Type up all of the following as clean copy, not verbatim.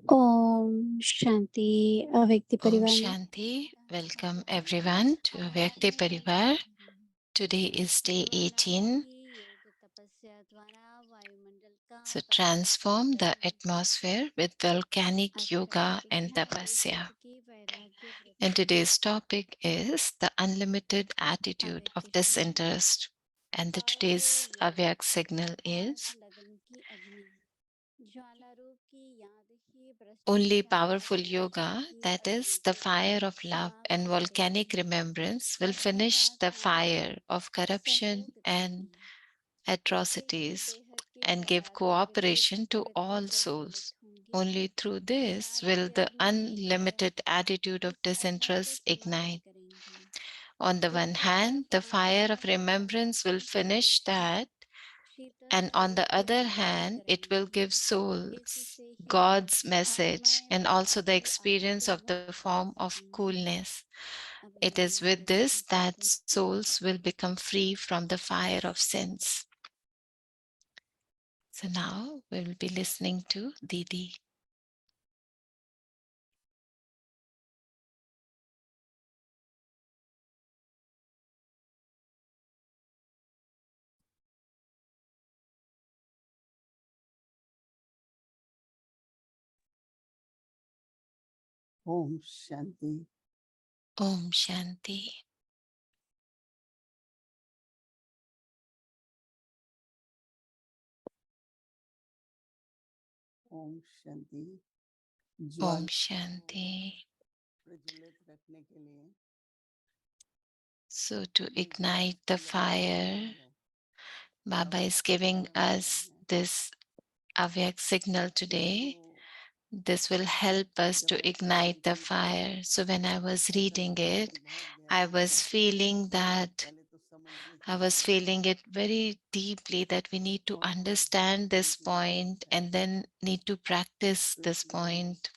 Om Shanti, Avyakti Om Parivar. Shanti. Welcome everyone to Avyakti Parivar. Today is day 18. So transform the atmosphere with volcanic yoga and tapasya. And today's topic is the unlimited attitude of disinterest. And the today's Avyak signal is only powerful yoga, that is the fire of love and volcanic remembrance, will finish the fire of corruption and atrocities and give cooperation to all souls. Only through this will the unlimited attitude of disinterest ignite. On the one hand, the fire of remembrance will finish that, and on the other hand, it will give souls God's message and also the experience of the form of coolness. It is with this that souls will become free from the fire of sins. So now we will be listening to Didi. Om Shanti. Om Shanti. Om Shanti. Om Shanti. प्रज्वलित रखने के लिए So to ignite the fire, Baba is giving us this Avyak signal today. This will help us to ignite the fire. So when I was reading it, I was feeling it very deeply that we need to understand this point and then need to practice this point.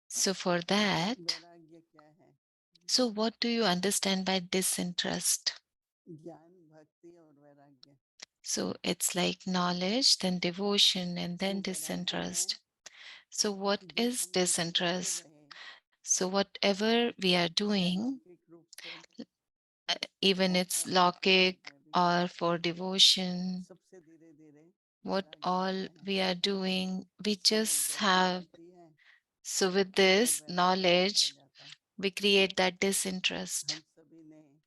So for that, वैराग्य क्या है? so what do you understand by disinterest? ज्ञान, भक्ति और वैराग्य. So it's like knowledge, then devotion, and then disinterest. So what is disinterest? So whatever we are doing, even it's logic or for devotion, सबसे धीरे-धीरे what all we are doing, we just जरूरत have. पड़ती है So with तो this वैराग्य हो knowledge, जाता है. we create that disinterest. हम सभी ने बहुत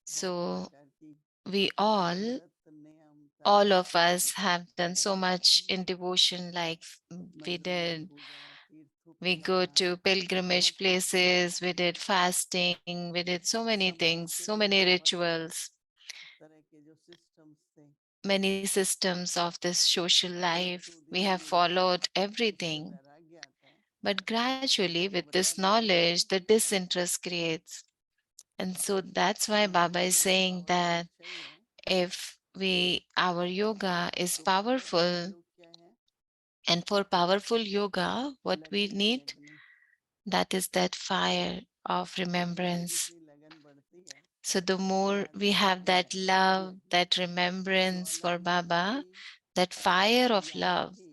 So प्रकार की we all गलत नियमता all of us have done so much in devotion, like we मंदिरों में did. पूजा, तीर्थों पे We go जाना, to pilgrimage बहुत कुछ places, we did fasting, we did so many things, समाज के so भी many बहुत rituals, तरह के जो सिस्टम्स थे, many systems of this social life. परंतु We have धीरे-धीरे followed उससे everything. वैराग्य आता है. But gradually, जब with this वैराग्य knowledge, आता the है disinterest creates. And so that's why तो Baba is हमारा जो saying पावर that बैंक चाहिए if our yoga is तो पावर powerful, वैल्यू क्या है? and for powerful yoga, what we लगन की need, अग्नि. that is that fire of जितनी remembrance. जितनी लगन बढ़ती है, So the more याद we की have अग्नि, that याद की love, अग्नि, that remembrance for Baba, Jwalamukhi that fire of याद love, की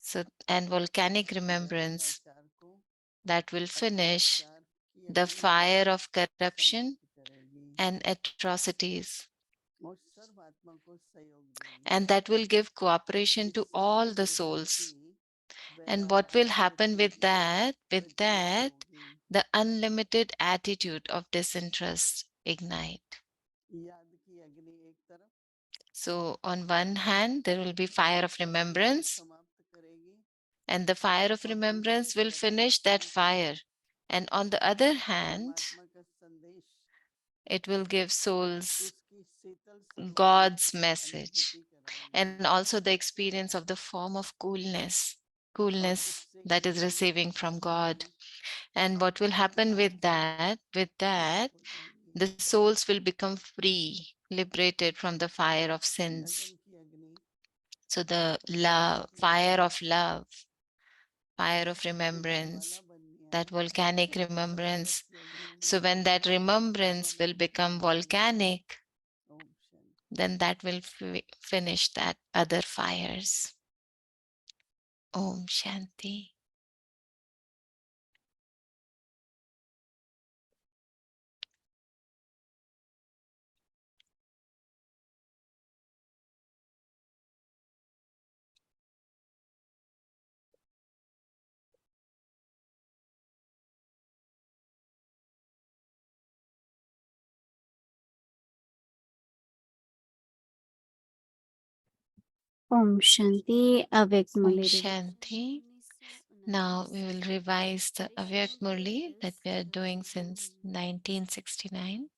so and volcanic उस remembrance भ्रष्टाचार को, that will finish अत्याचार की the अग्नि fire of corruption समाप्त करेगी and atrocities, और सर्व आत्मा को सहयोग देगी. and that will give cooperation to इससे all the पूरे विश्व की souls. And what will वैराग्य happen वृत्ति with that? With प्रज्वलित that, होगी. the unlimited attitude of disinterest ignite. याद की अग्नि एक तरफ, So on one hand, there will be fire of अत्याचार को remembrance, समाप्त करेगी and the fire of और दूसरी remembrance will तरफ finish that fire. And on the other hand, परमात्मा का संदेश, it will give souls उसकी शीतल स्वरूपता God's की message अनुभूति कराएगी. and also the experience of the form of और coolness इससे that is केवल receiving from God. आत्माएं And what will happen with that, मुक्त हो जाएंगी. the souls will become free, liberated from the fire of sins. लगन की अग्नि So the ज्वाला love, की fire अग्नि of love, fire of जब ज्वाला remembrance, बननी that आए volcanic तो remembrance. tapasya अग्नि So में when that remembrance will Jwalamukhi become अग्नि में. volcanic, Om Shanti. then that will finish that other fires. Om Shanti. Om Shanti. Awake Om Murli revision. Shanti. Now we will revise the Avyak Murli that we are doing since 1969.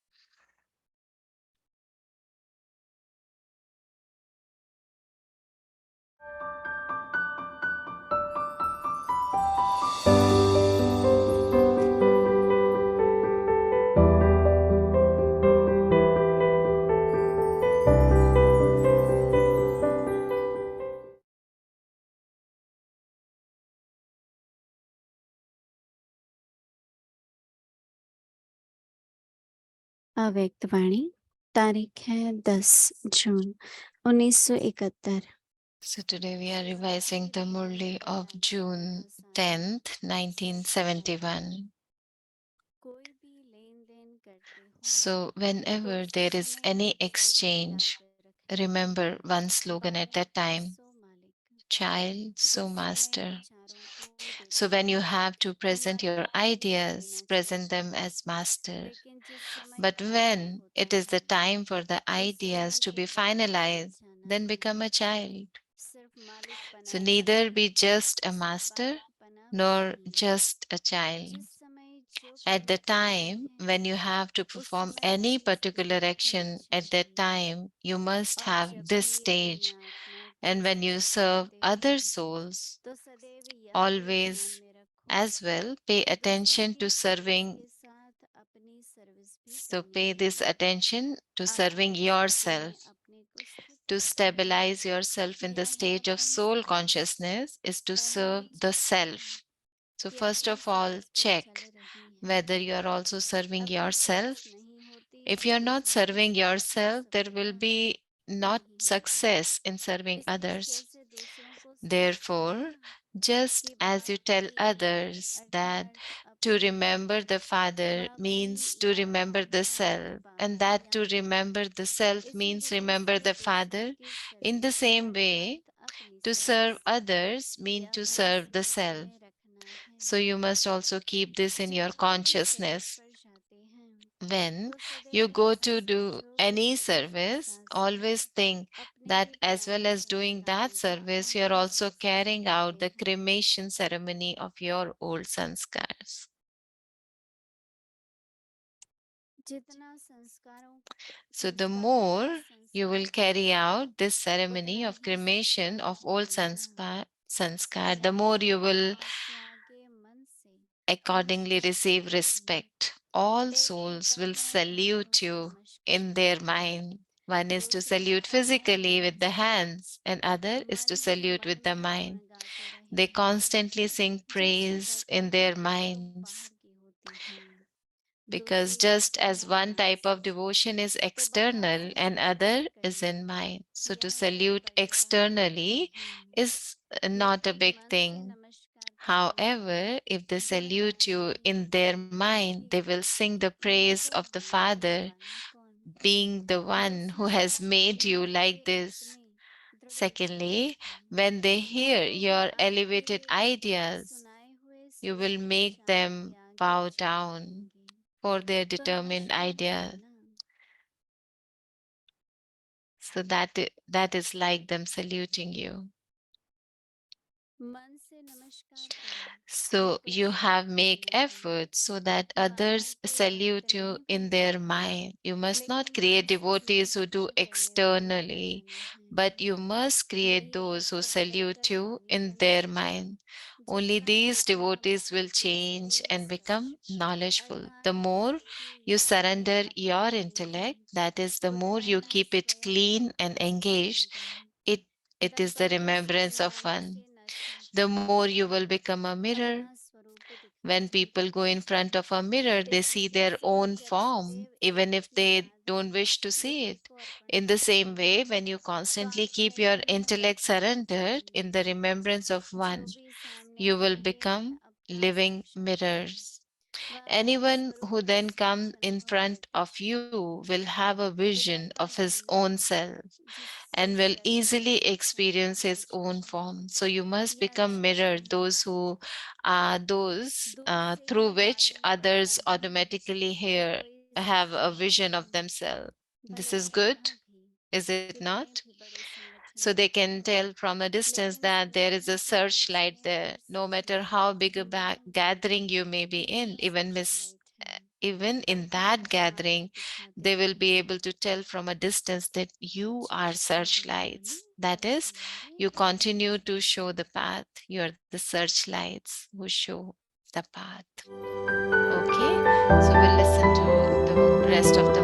अव्यक्त वाणी तारीख है 10 जून 1971। So today we are revising the Murli of June 10th, 1971. So whenever there is any exchange, remember one slogan at a time: child, so master. So when you have to present your ideas, present them as master. But when it is the time for the ideas to be finalized, then become a child. So neither be just a master nor just a child. At the time when you have to perform any particular action, at that time you must have this stage. And when you serve other souls, always as well pay attention to serving. So pay this attention to serving yourself. To stabilize yourself in the stage of soul consciousness is to serve the self. So first of all, check whether you are also serving yourself. If you are not serving yourself, there will be not success in serving others. Therefore, just as you tell others that to remember the Father means to remember the self, and that to remember the self means remember the Father, in the same way, to serve others mean to serve the self. So you must also keep this in your consciousness. When you go to do any service, always think that as well as doing that service, you are also carrying out the cremation ceremony of your old sanskars. So the more you will carry out this ceremony of cremation of old sanskar, the more you will accordingly receive respect. All souls will salute you in their mind. One is to salute physically with the hands, and other is to salute with the mind. They constantly sing praise in their minds, because just as one type of devotion is external and other is in mind. So to salute externally is not a big thing. However, if they salute you in their mind, they will sing the praise of the Father, being the one who has made you like this. Secondly, when they hear your elevated ideas, you will make them bow down for their determined ideas. So that is like them saluting you. So you have make efforts so that others salute you in their mind. You must not create devotees who do externally, but you must create those who salute you in their mind. Only these devotees will change and become knowledgeful. The more you surrender your intellect, that is, the more you keep it clean and engaged, it, it is the remembrance of one. The more you will become a mirror, When people go in front of a mirror, they see their own form, even if they don't wish to see it. In the same way, when you constantly keep your intellect surrendered in the remembrance of one, you will become living mirrors. Anyone who then comes in front of you will have a vision of his own self and will easily experience his own form. So you must become mirror, those who are those through which others automatically hear have a vision of themselves. This is good, is it not? So they can tell from a distance that there is a searchlight there, no matter how big a gathering you may be in, even in that gathering, they will be able to tell from a distance that you are searchlights. That is, you continue to show the path. You are the searchlights who show the path. Okay, so we'll listen to the rest of the